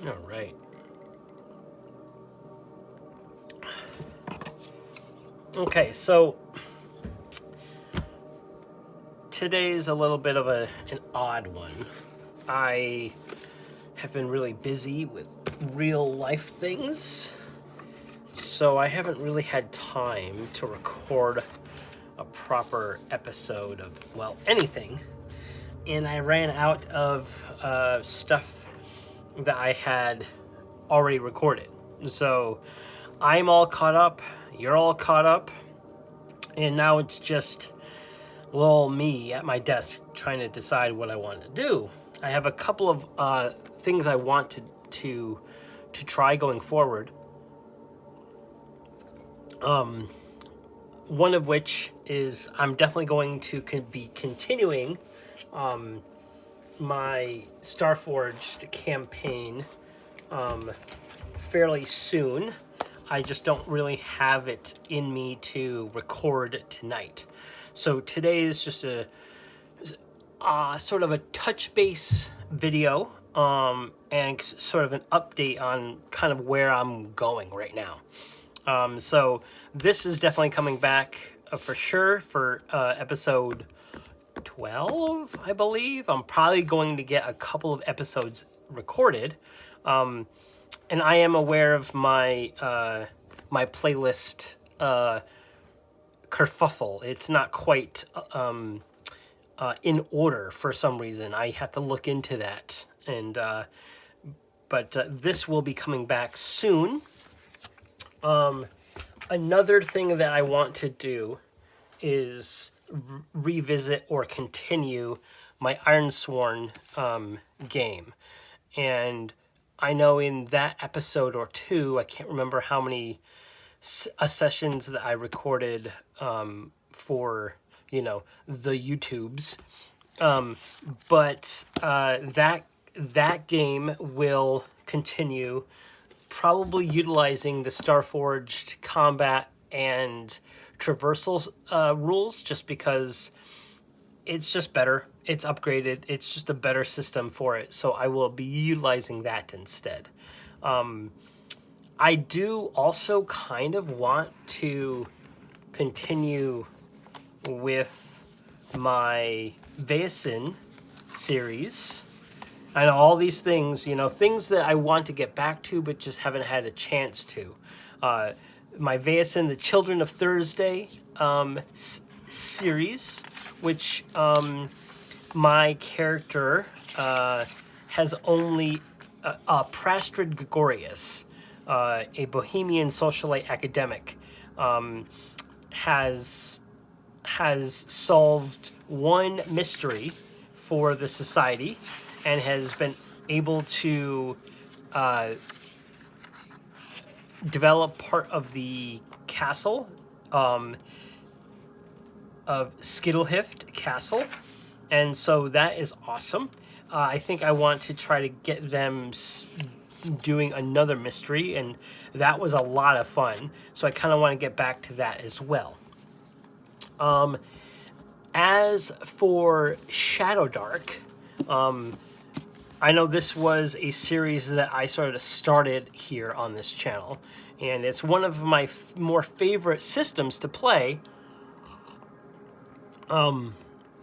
All right. Okay, so today's a little bit of an odd one. I have been really busy with real life things, so I haven't really had time to record a proper episode of, well, anything. And I ran out of stuff that I had already recorded. So I'm all caught up, you're all caught up, and now it's just little me at my desk trying to decide what I want to do. I have a couple of things I want to try going forward. One of which is I'm definitely going to be continuing my Starforged campaign fairly soon. I just don't really have it in me to record tonight. So today is just a sort of a touch base video and sort of an update on kind of where I'm going right now. So this is definitely coming back for sure for episode 12, I believe. I'm probably going to get a couple of episodes recorded. And I am aware of my my playlist kerfuffle. It's not quite in order for some reason. I have to look into that. And but this will be coming back soon. Another thing that I want to do is revisit or continue my Ironsworn game. And I know in that episode or two, I can't remember how many sessions that I recorded for, the YouTubes. But that game will continue, probably utilizing the Starforged combat and traversal rules, just because it's just better. It's upgraded. It's just a better system for it. So I will be utilizing that instead. I do also kind of want to continue with my Vaesen series. And all these things, things that I want to get back to, but just haven't had a chance to. My Vaesen, the Children of Thursday series, which my character has only Prastrid Gregorius, a Bohemian socialite academic, has solved one mystery for the society and has been able to develop part of the castle of Skittlehift Castle. And so that is awesome. I think I want to try to get them doing another mystery, and that was a lot of fun. So I kind of want to get back to that as well. As for Shadow Dark, I know this was a series that I sort of started here on this channel, and it's one of my more favorite systems to play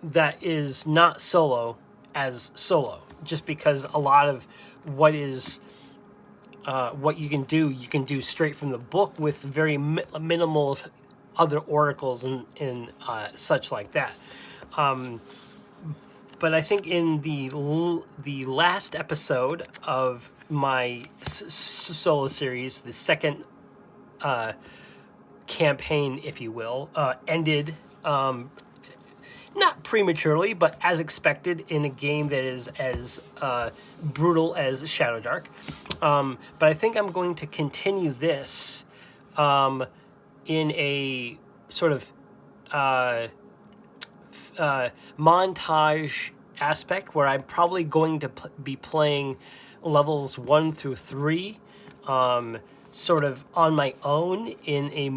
that is not solo as solo, just because a lot of what you can do straight from the book with very minimal other oracles and such like that. But I think in the last episode of my solo series, the second campaign, if you will, ended not prematurely, but as expected in a game that is as brutal as Shadow Dark. But I think I'm going to continue this in a sort of montage aspect, where I'm probably going to be playing levels 1 through 3 sort of on my own in a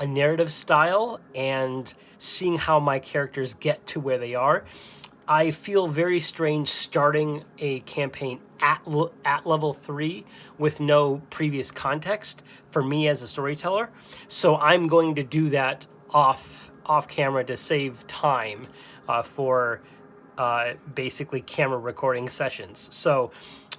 narrative style, and seeing how my characters get to where they are. I feel very strange starting a campaign at level 3 with no previous context for me as a storyteller. So I'm going to do that off camera to save time for basically camera recording sessions. So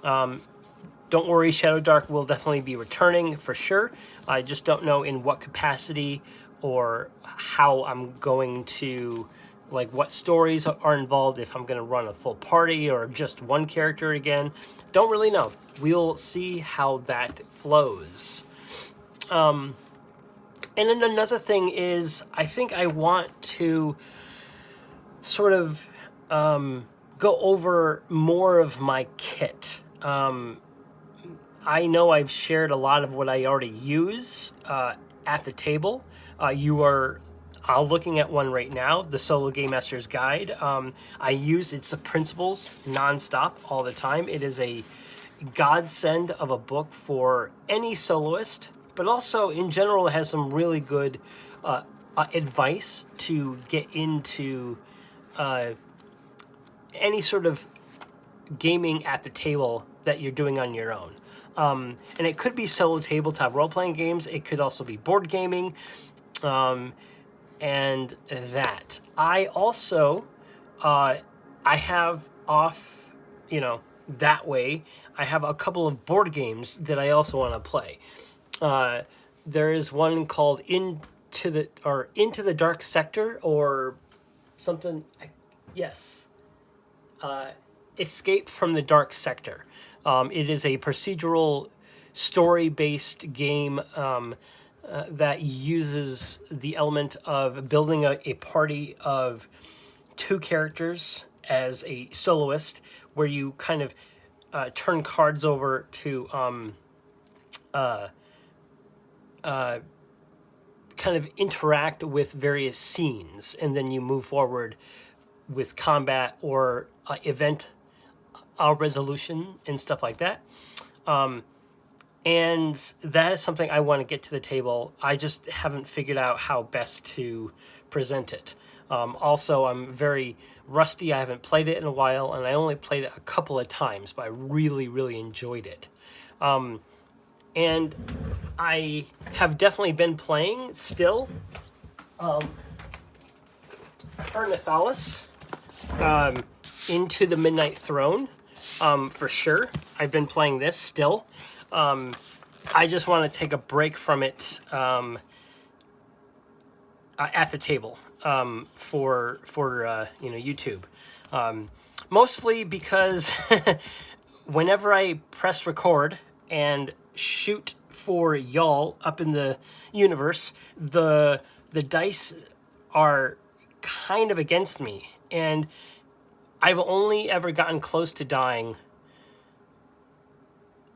don't worry, Shadow Dark will definitely be returning for sure. I just don't know in what capacity or how I'm going to, like, what stories are involved, if I'm going to run a full party or just one character again. Don't really know. We'll see how that flows. And then another thing is, I think I want to sort of go over more of my kit. I know I've shared a lot of what I already use at the table. You are looking at one right now, the Solo Game Master's Guide. I use its principles nonstop all the time. It is a godsend of a book for any soloist, but also in general it has some really good advice to get into any sort of gaming at the table that you're doing on your own. And it could be solo tabletop role-playing games. It could also be board gaming. And that. I also, I have off, that way, I have a couple of board games that I also want to play. There is one called Into the Dark Sector, or something. Yes. Escape from the Dark Sector. It is a procedural story-based game that uses the element of building a party of 2 characters as a soloist, where you kind of turn cards over to kind of interact with various scenes, and then you move forward with combat or event resolution and stuff like that. And that is something I want to get to the table. I just haven't figured out how best to present it. Also, I'm very rusty. I haven't played it in a while, and I only played it a couple of times, but I really, really enjoyed it. And I have definitely been playing still Carnithalis, Into the Midnight Throne, for sure. I've been playing this still. I just want to take a break from it at the table for YouTube. Mostly because whenever I press record and shoot for y'all up in the universe, the dice are kind of against me, and I've only ever gotten close to dying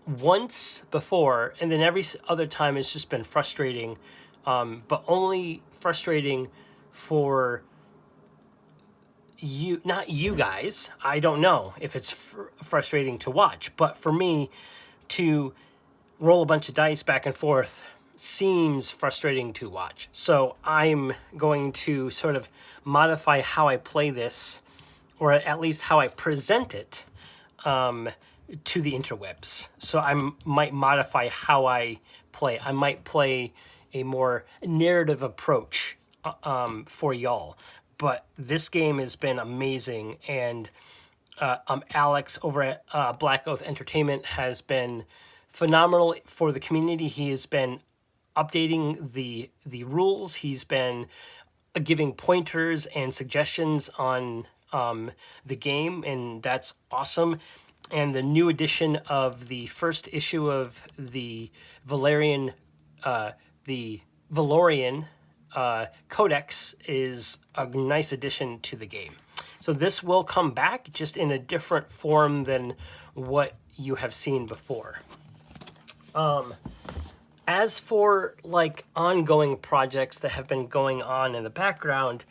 once before, and then every other time it's just been frustrating, but only frustrating for you, not you guys. I don't know if it's frustrating to watch, but for me to roll a bunch of dice back and forth seems frustrating to watch. So I'm going to sort of modify how I play this, or at least how I present it, to the interwebs. So I might modify how I play. I might play a more narrative approach for y'all. But this game has been amazing, and Alex over at Black Oath Entertainment has been phenomenal for the community. He has been updating the rules. He's been giving pointers and suggestions on the game, and that's awesome. And the new edition of the first issue of the Valorian Codex is a nice addition to the game. So this will come back, just in a different form than what you have seen before. As for like ongoing projects that have been going on in the background,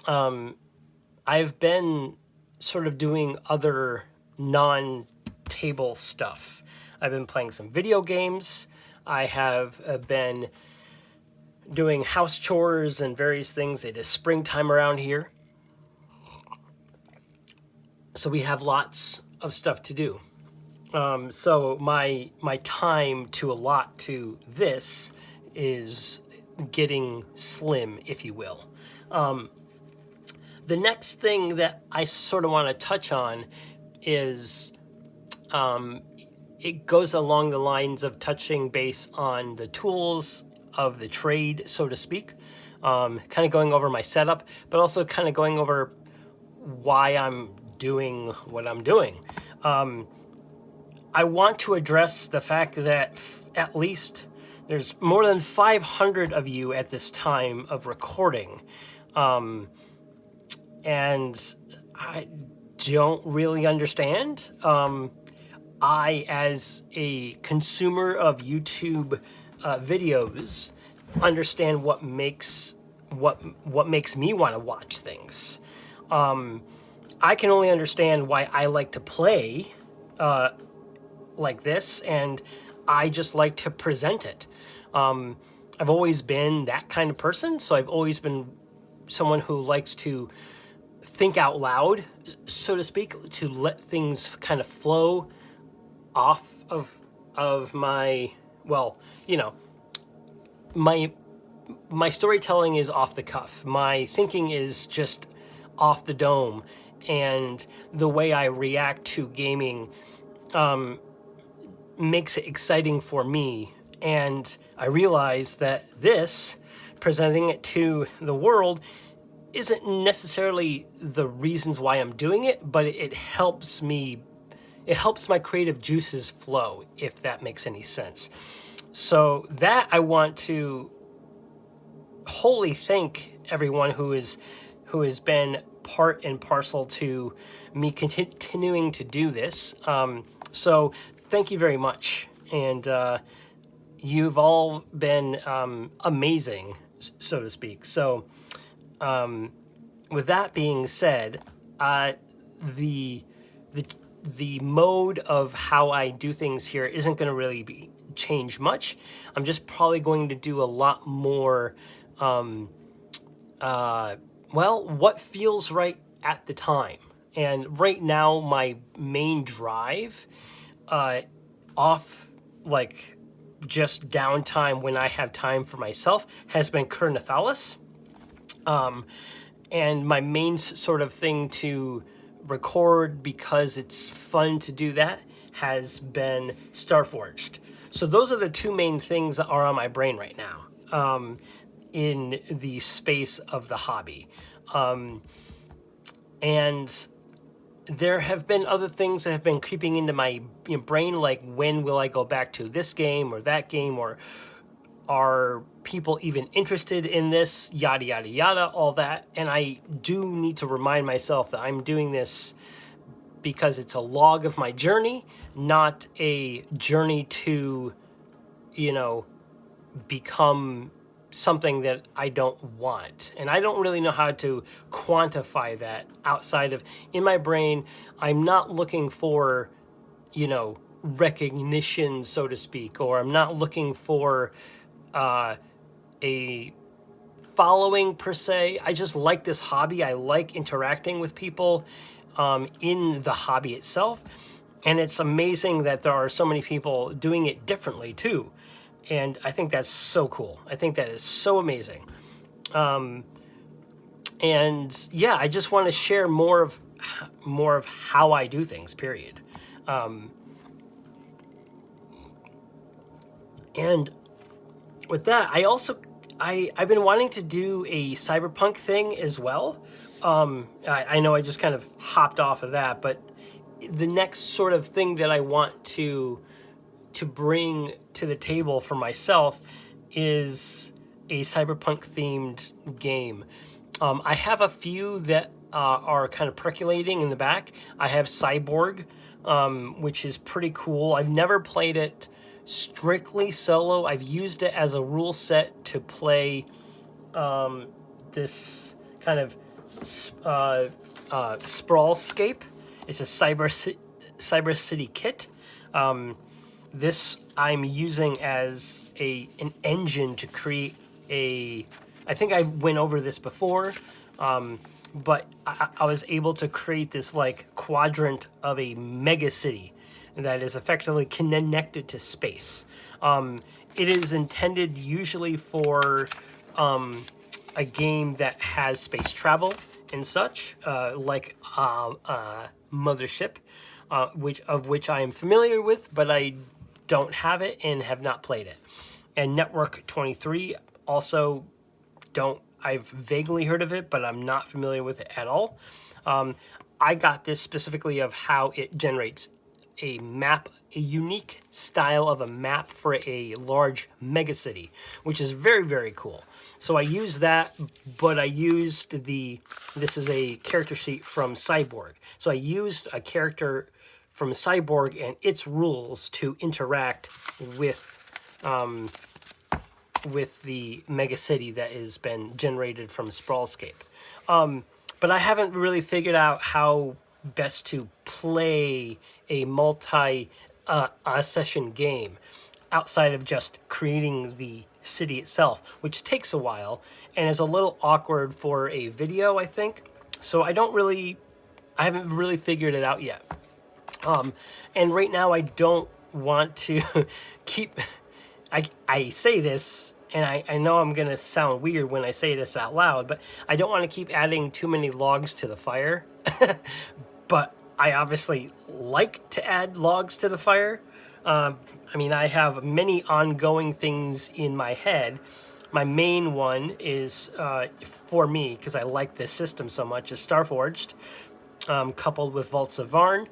I've been sort of doing other non-table stuff. I've been playing some video games. I have been doing house chores and various things. It is springtime around here. So we have lots of stuff to do. So my time to allot to this is getting slim, if you will. The next thing that I sort of want to touch on is it goes along the lines of touching base on the tools of the trade, so to speak. Kind of going over my setup, but also kind of going over why I'm doing what I'm doing. I want to address the fact that at least there's more than 500 of you at this time of recording. And I don't really understand. I, as a consumer of YouTube videos, understand what makes me want to watch things. I can only understand why I like to play like this, and I just like to present it. I've always been that kind of person, so I've always been someone who likes to think out loud, so to speak, to let things kind of flow off of my, well, you know, my storytelling is off the cuff. My thinking is just off the dome, and the way I react to gaming makes it exciting for me. And I realize that this, presenting it to the world, isn't necessarily the reasons why I'm doing it, but it helps me. It helps my creative juices flow, if that makes any sense. So that I want to wholly thank everyone who has been part and parcel to me continuing to do this. So thank you very much, and you've all been amazing, so to speak. So with that being said, the mode of how I do things here isn't going to really change much. I'm just probably going to do a lot more, what feels right at the time. And right now, my main drive, off, like, just downtime when I have time for myself, has been Kernathalis. And my main sort of thing to record, because it's fun to do that, has been Starforged. So those are the two main things that are on my brain right now, in the space of the hobby. And there have been other things that have been creeping into my brain, like when will I go back to this game or that game, or are people even interested in this, yada, yada, yada, all that. And I do need to remind myself that I'm doing this because it's a log of my journey, not a journey to, become something that I don't want. And I don't really know how to quantify that outside of, in my brain, I'm not looking for, recognition, so to speak, or I'm not looking for a following per se. I just like this hobby. I like interacting with people in the hobby itself. And it's amazing that there are so many people doing it differently too. And I think that's so cool. I think that is so amazing. And yeah, I just want to share more of how I do things, period. And with that, I've been wanting to do a cyberpunk thing as well. I know I just kind of hopped off of that, but the next sort of thing that I want to bring to the table for myself is a cyberpunk themed game. I have a few that are kind of percolating in the back. I have Cyborg, which is pretty cool. I've never played it strictly solo. I've used it as a rule set to play this kind of sprawlscape. It's a cyber city kit. This I'm using as an engine to create I think I went over this before. but I was able to create this like quadrant of a mega city that is effectively connected to space. It is intended usually for a game that has space travel and such, like Mothership, which I am familiar with, but I don't have it and have not played it. And Network 23 also don't. I've vaguely heard of it, but I'm not familiar with it at all. I got this specifically of how it generates a map, a unique style of a map for a large megacity, which is very, very cool. So I used that, but I used this is a character sheet from Cyborg. So I used a character from Cyborg and its rules to interact with the mega city that has been generated from Sprawlscape. But I haven't really figured out how best to play a multi-session game outside of just creating the city itself, which takes a while and is a little awkward for a video, I think. So I haven't really figured it out yet. And right now I don't want to keep... I say this, and I know I'm going to sound weird when I say this out loud, but I don't want to keep adding too many logs to the fire. But I obviously like to add logs to the fire. I mean, I have many ongoing things in my head. My main one is, for me, because I like this system so much, is Starforged, coupled with Vaults of Varn.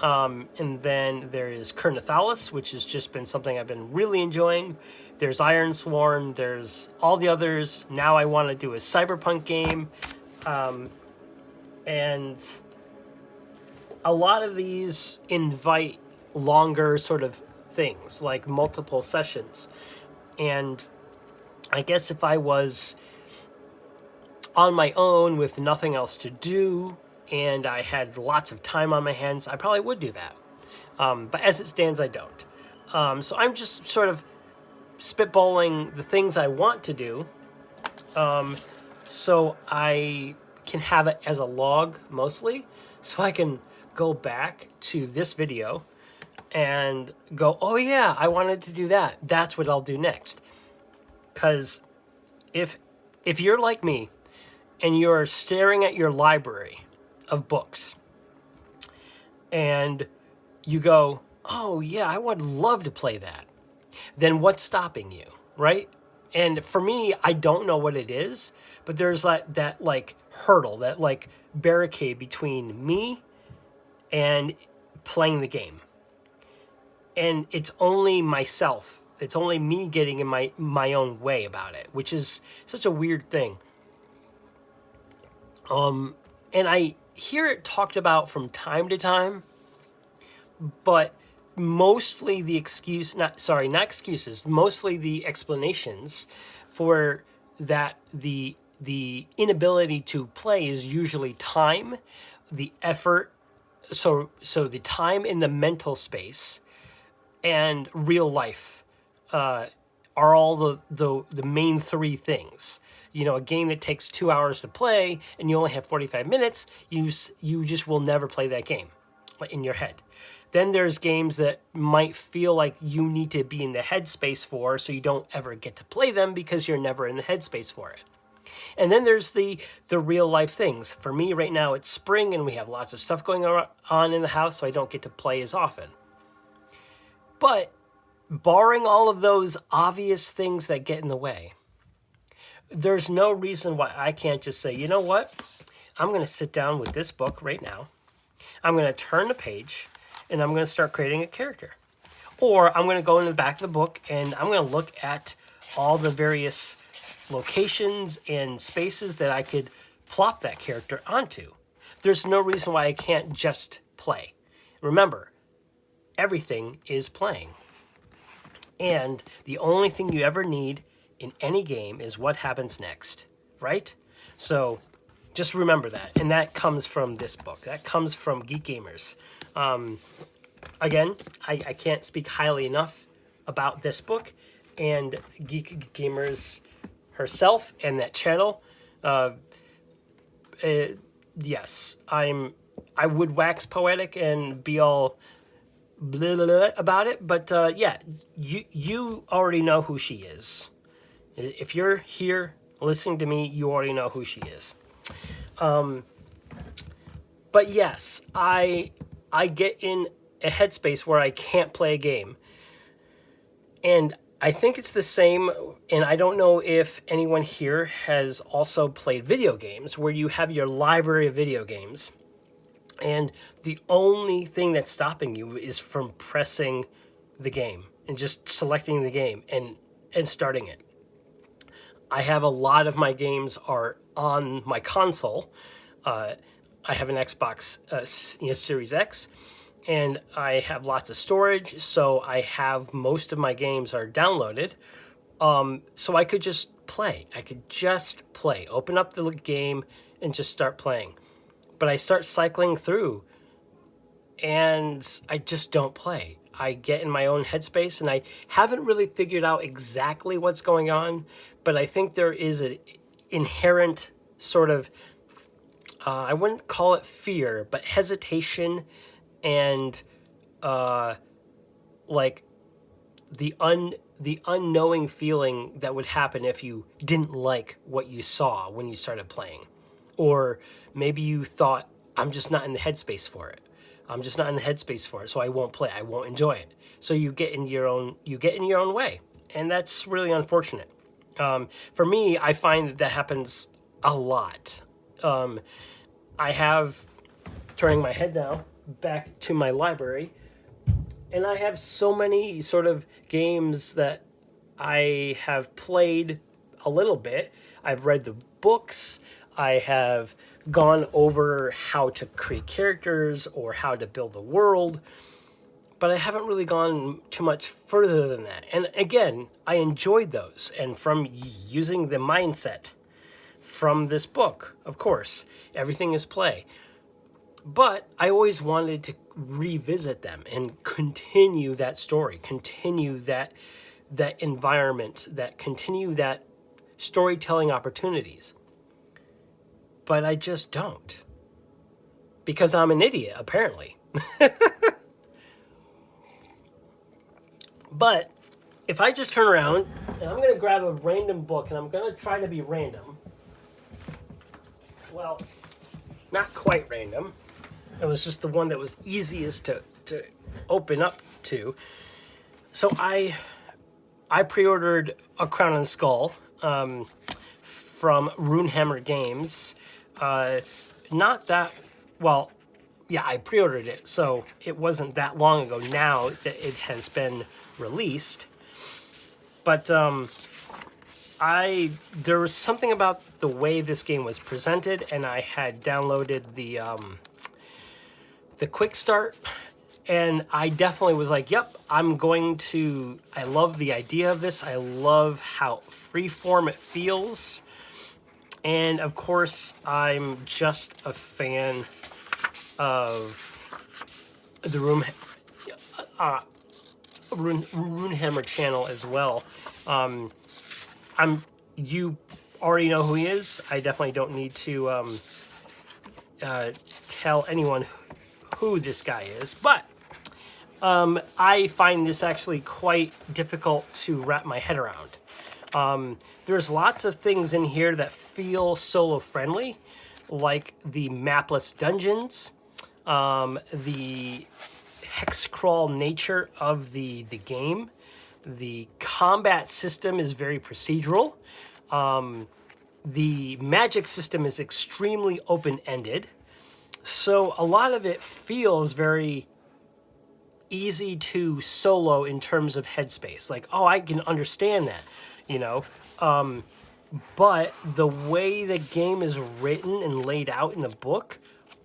And then there is Kernathalis, which has just been something I've been really enjoying. There's Ironsworn. There's all the others. Now I want to do a cyberpunk game. And a lot of these invite longer sort of things, like multiple sessions. And I guess if I was on my own with nothing else to do, and I had lots of time on my hands, I probably would do that. But as it stands, I don't. So I'm just sort of spitballing the things I want to do, so I can have it as a log mostly, so I can go back to this video and go, oh yeah, I wanted to do that. That's what I'll do next. Because if you're like me and you're staring at your library of books and you go, oh yeah, I would love to play that, then what's stopping you, right? And for me, I don't know what it is, but there's that hurdle, that like barricade between me and playing the game. And it's only myself. It's only me getting in my own way about it, which is such a weird thing. And I hear it talked about from time to time, but mostly the mostly the explanations for that, the inability to play is usually time, the effort, so the time in the mental space and real life are all the main three things. You know, a game that takes 2 hours to play and you only have 45 minutes, you just will never play that game in your head. Then there's games that might feel like you need to be in the headspace for, so you don't ever get to play them because you're never in the headspace for it. And then there's the real life things. For me right now, it's spring and we have lots of stuff going on in the house, so I don't get to play as often. But barring all of those obvious things that get in the way, there's no reason why I can't just say, you know what? I'm going to sit down with this book right now. I'm going to turn the page and I'm going to start creating a character. Or I'm going to go into the back of the book and I'm going to look at all the various locations and spaces that I could plop that character onto. There's no reason why I can't just play. Remember, everything is playing. And the only thing you ever need in any game is what happens next, right? So just remember that. And that comes from this book. That comes from Geek Gamers. Again, I can't speak highly enough about this book and Geek Gamers herself and that channel. yes, I would wax poetic and be all blah, blah, blah about it, but yeah, you already know who she is. If you're here listening to me, you already know who she is. But yes, I get in a headspace where I can't play a game. And I think it's the same, and I don't know if anyone here has also played video games, where you have your library of video games, and the only thing that's stopping you is from pressing the game and just selecting the game and starting it. I have a lot of my games are on my console. I have an Xbox Series X, and I have lots of storage, so I have most of my games are downloaded. So I could just play. Open up the game and just start playing. But I start cycling through, and I just don't play. I get in my own headspace, and I haven't really figured out exactly what's going on, but I think there is an inherent sort of, I wouldn't call it fear, but hesitation and like the unknowing feeling that would happen if you didn't like what you saw when you started playing. Or maybe you thought, I'm just not in the headspace for it. So I won't play. I won't enjoy it. So you get in your own way, and that's really unfortunate. For me, I find that happens a lot. I have, turning my head now back to my library, and I have so many sort of games that I have played a little bit. I've read the books. I have gone over how to create characters or how to build a world, but I haven't really gone too much further than that. And again, I enjoyed those, and from using the mindset from this book, of course, everything is play. But I always wanted to revisit them and continue that story, continue that environment, continue that storytelling opportunities. But I just don't. Because I'm an idiot, apparently. But if I just turn around, and I'm going to grab a random book, and I'm going to try to be random. Well, not quite random. It was just the one that was easiest to open up to. So I pre-ordered A Crown and Skull from Runehammer Games. Not that, well, yeah, I pre-ordered it, so it wasn't that long ago now that it has been released. But there was something about the way this game was presented, and I had downloaded the quick start, and I definitely was like, yep, I love the idea of this. I love how freeform it feels. And of course, I'm just a fan of the Runehammer channel as well. You already know who he is. I definitely don't need to tell anyone who this guy is, but I find this actually quite difficult to wrap my head around. There's lots of things in here that feel solo friendly, like the mapless dungeons, the hex crawl nature of the game. The combat system is very procedural. The magic system is extremely open-ended. So a lot of it feels very easy to solo in terms of headspace. Like, oh, I can understand that, you know. But the way the game is written and laid out in the book,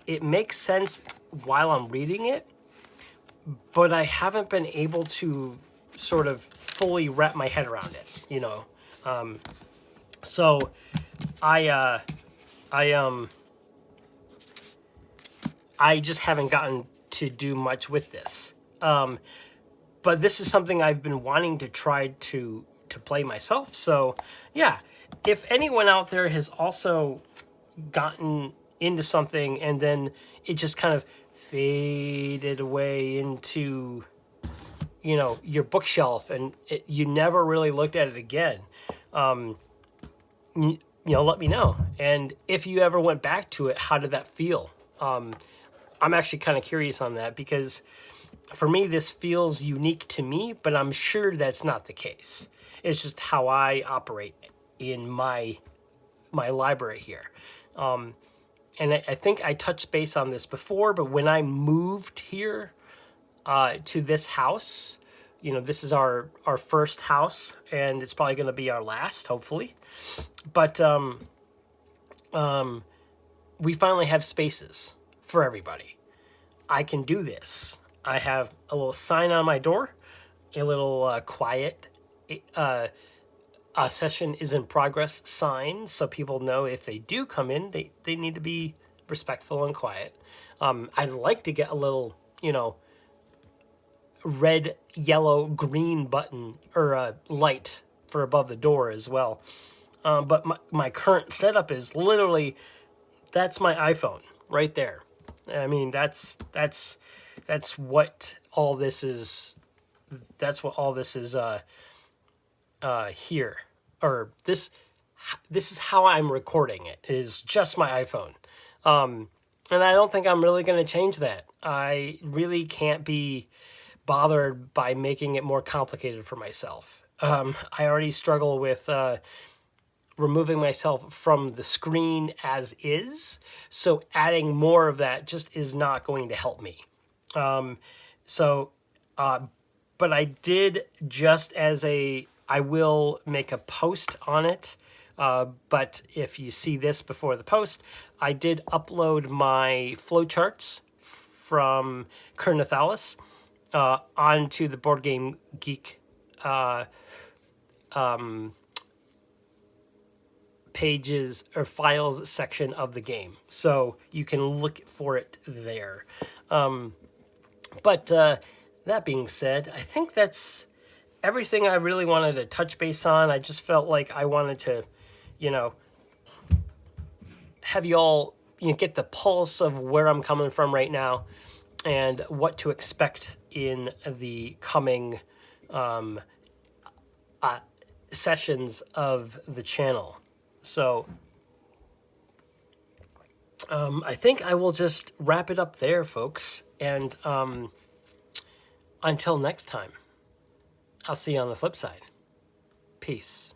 it makes sense while I'm reading it, but I haven't been able to sort of fully wrap my head around it, you know. So I just haven't gotten to do much with this. But this is something I've been wanting to try to play myself. So yeah, if anyone out there has also gotten into something, and then it just kind of faded away into, you know, your bookshelf, and you never really looked at it again. You know, let me know. And if you ever went back to it, how did that feel? I'm actually kind of curious on that, because for me, this feels unique to me, but I'm sure that's not the case. It's just how I operate in my library here. And I think I touched base on this before, but when I moved here to this house, you know, this is our first house, and it's probably going to be our last, hopefully. But we finally have spaces for everybody. I can do this. I have a little sign on my door, a little quiet session is in progress sign, so people know if they do come in, they need to be respectful and quiet. I'd like to get a little, you know, red, yellow, green button or a light for above the door as well. But my current setup is literally, that's my iPhone right there. I mean, that's what all this is. That's what all this is here. Or this is how I'm recording it, is just my iPhone. And I don't think I'm really going to change that. I really can't be bothered by making it more complicated for myself. I already struggle with removing myself from the screen as is, so adding more of that just is not going to help me. But I did, just as I will make a post on it, but if you see this before the post, I did upload my flowcharts from Kernathalis onto the Board Game Geek pages or files section of the game, so you can look for it there. But that being said, I think that's everything I really wanted to touch base on. I just felt like I wanted to, you know, have you all, you know, get the pulse of where I'm coming from right now and what to expect in the coming sessions of the channel. So I think I will just wrap it up there, folks. And until next time, I'll see you on the flip side. Peace.